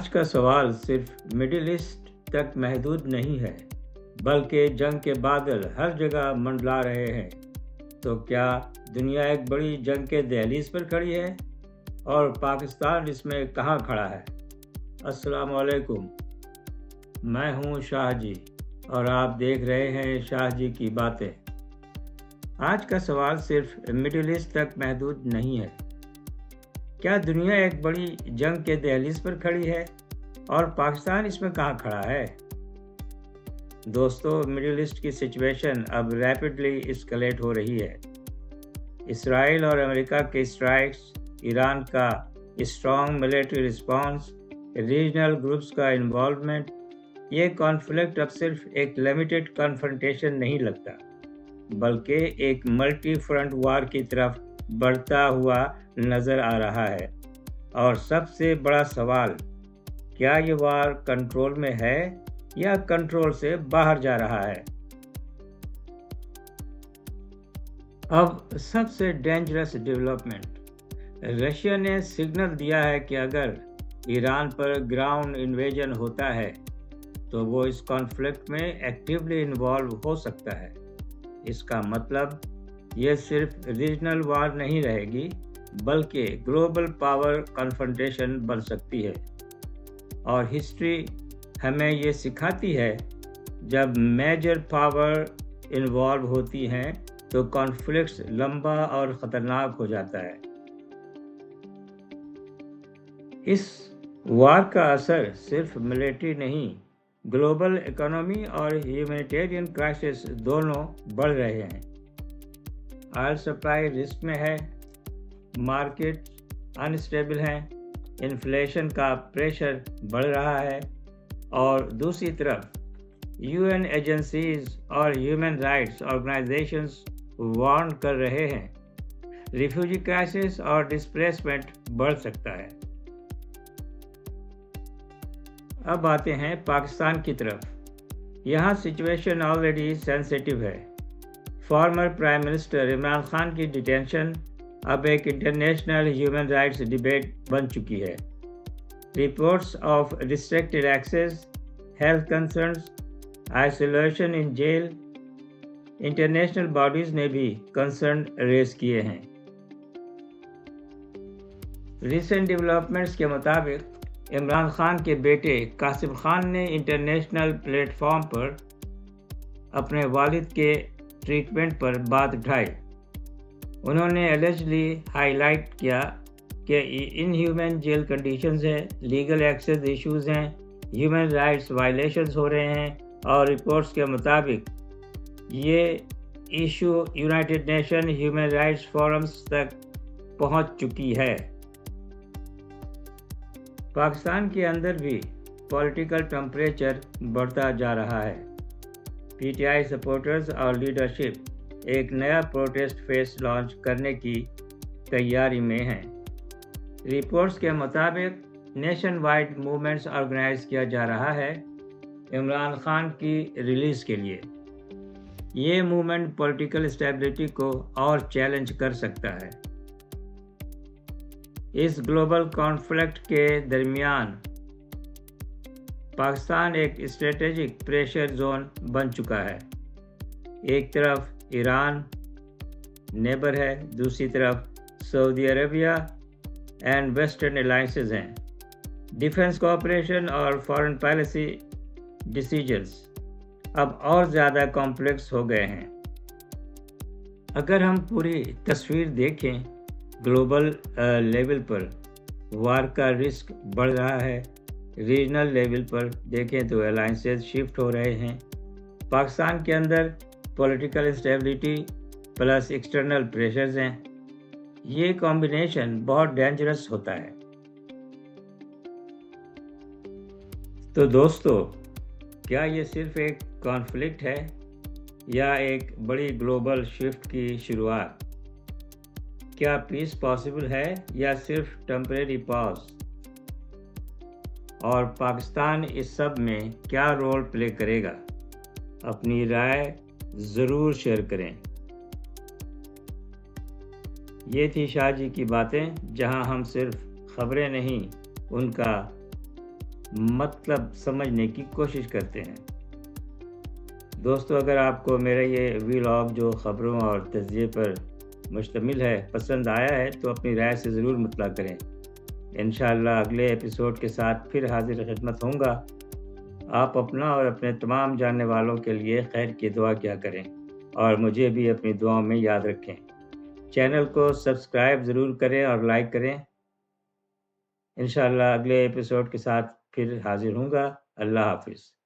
آج کا سوال صرف مڈل ایسٹ تک محدود نہیں ہے بلکہ جنگ کے بادل ہر جگہ منڈلا رہے ہیں۔ تو کیا دنیا ایک بڑی جنگ کے دہلیز پر کھڑی ہے اور پاکستان اس میں کہاں کھڑا ہے؟ السلام علیکم، میں ہوں شاہ جی اور آپ دیکھ رہے ہیں شاہ جی کی باتیں۔ آج کا سوال صرف مڈل ایسٹ تک محدود نہیں ہے۔ کیا دنیا ایک بڑی جنگ کے دہلیز پر کھڑی ہے اور پاکستان اس میں کہاں کھڑا ہے؟ دوستو، مڈل ایسٹ کی سچویشن اب ریپڈلی اسکلیٹ ہو رہی ہے۔ اسرائیل اور امریکہ کے اسٹرائکس، ایران کا strong military response, regional groups کا انوالومنٹ، یہ کانفلکٹ اب صرف ایک لمیٹڈ کنفرنٹیشن نہیں لگتا بلکہ ایک ملٹی فرنٹ وار کی طرف بڑھتا ہوا نظر آ رہا ہے۔ اور سب سے بڑا سوال، کیا یہ وار کنٹرول میں ہے یا کنٹرول سے باہر جا رہا ہے؟ اب سب سے ڈینجرس ڈیولپمنٹ، رشیا نے سگنل دیا ہے کہ اگر ایران پر گراؤنڈ انویژن ہوتا ہے تو وہ اس کانفلکٹ میں ایکٹیولی انوالو ہو سکتا ہے۔ اس کا مطلب یہ صرف ریجنل وار نہیں رہے گی بلکہ گلوبل پاور کنفرنٹیشن بن سکتی ہے۔ اور ہسٹری ہمیں یہ سکھاتی ہے جب میجر پاور انوالو ہوتی ہیں تو کانفلکٹس لمبا اور خطرناک ہو جاتا ہے۔ اس وار کا اثر صرف ملٹری نہیں، گلوبل اکانومی اور ہیومینیٹیرین کرائسس دونوں بڑھ رہے ہیں۔ آئل سپلائی رسک میں ہے، مارکیٹ انسٹیبل ہیں، انفلیشن کا پریشر بڑھ رہا ہے، اور دوسری طرف UN ایجنسیز اور ہیومن رائٹس آرگنائزیشنز وارن کر رہے ہیں ریفیوجی کرائسس اور ڈسپلیسمنٹ بڑھ سکتا ہے۔ اب آتے ہیں پاکستان کی طرف۔ یہاں سچویشن آلریڈی سینسیٹیو ہے۔ Former prime minister Imran Khan کی ڈیٹینشن اب ایک انٹرنیشنل ہیومن رائٹس ڈیبیٹ بن چکی ہے۔ Reports of restricted access, health concerns, isolation in jail, international bodies نے بھی کنسرن ریز کیے ہیں۔ ریسنٹ ڈیولپمنٹس کے مطابق عمران خان کے بیٹے قاسم خان نے انٹرنیشنل پلیٹ فارم پر اپنے والد کے ٹریٹمنٹ پر بات اٹھائی۔ انہوں نے الجلی ہائی لائٹ کیا کہ ان ہیومن جیل کنڈیشنز ہیں، لیگل ایکسیس ایشوز ہیں، ہیومن رائٹس وائلیشنز ہو رہے ہیں، اور رپورٹس کے مطابق یہ issue United nation human rights forums تک پہنچ چکی ہے۔ پاکستان کے اندر بھی پولیٹیکل ٹمپریچر بڑھتا جا رہا ہے۔ PTI سپورٹرز اور لیڈرشپ ایک نیا پروٹیسٹ فیس لانچ کرنے کی تیاری میں ہیں۔ رپورٹس کے مطابق نیشن وائڈ موومنٹس آرگنائز کیا جا رہا ہے عمران خان کی ریلیز کے لیے۔ یہ موومنٹ پولیٹیکل اسٹیبلٹی کو اور چیلنج کر سکتا ہے۔ اس گلوبل کانفلکٹ کے درمیان پاکستان ایک اسٹریٹجک پریشر زون بن چکا ہے۔ ایک طرف ایران نیبر ہے، دوسری طرف سعودی عربیہ اینڈ ویسٹرن الائنسز ہیں۔ ڈیفنس کوآپریشن اور فارن پالیسی ڈیسیجنز اب اور زیادہ کمپلیکس ہو گئے ہیں۔ اگر ہم پوری تصویر دیکھیں، گلوبل لیول پر وار کا رسک بڑھ رہا ہے، ریجنل لیول پر دیکھیں تو الائنسز شفٹ ہو رہے ہیں، پاکستان کے اندر political instability plus external pressures ہیں۔ یہ کمبینیشن بہت ڈینجرس ہوتا ہے۔ تو دوستو، کیا یہ صرف ایک کانفلکٹ ہے یا ایک بڑی گلوبل شفٹ کی شروعات؟ کیا پیس پاسبل ہے یا صرف ٹمپریری پاز؟ اور پاکستان اس سب میں کیا رول پلے کرے گا؟ اپنی رائے ضرور شیئر کریں۔ یہ تھی شاہ جی کی باتیں، جہاں ہم صرف خبریں نہیں، ان کا مطلب سمجھنے کی کوشش کرتے ہیں۔ دوستو، اگر آپ کو میرا یہ ویلاگ جو خبروں اور تجزیے پر مشتمل ہے پسند آیا ہے تو اپنی رائے سے ضرور مطلع کریں۔ انشاءاللہ اگلے ایپیسوڈ کے ساتھ پھر حاضر خدمت ہوں گا۔ آپ اپنا اور اپنے تمام جاننے والوں کے لیے خیر کی دعا کیا کریں اور مجھے بھی اپنی دعاؤں میں یاد رکھیں۔ چینل کو سبسکرائب ضرور کریں اور لائک کریں۔ انشاءاللہ اگلے ایپیسوڈ کے ساتھ پھر حاضر ہوں گا۔ اللہ حافظ۔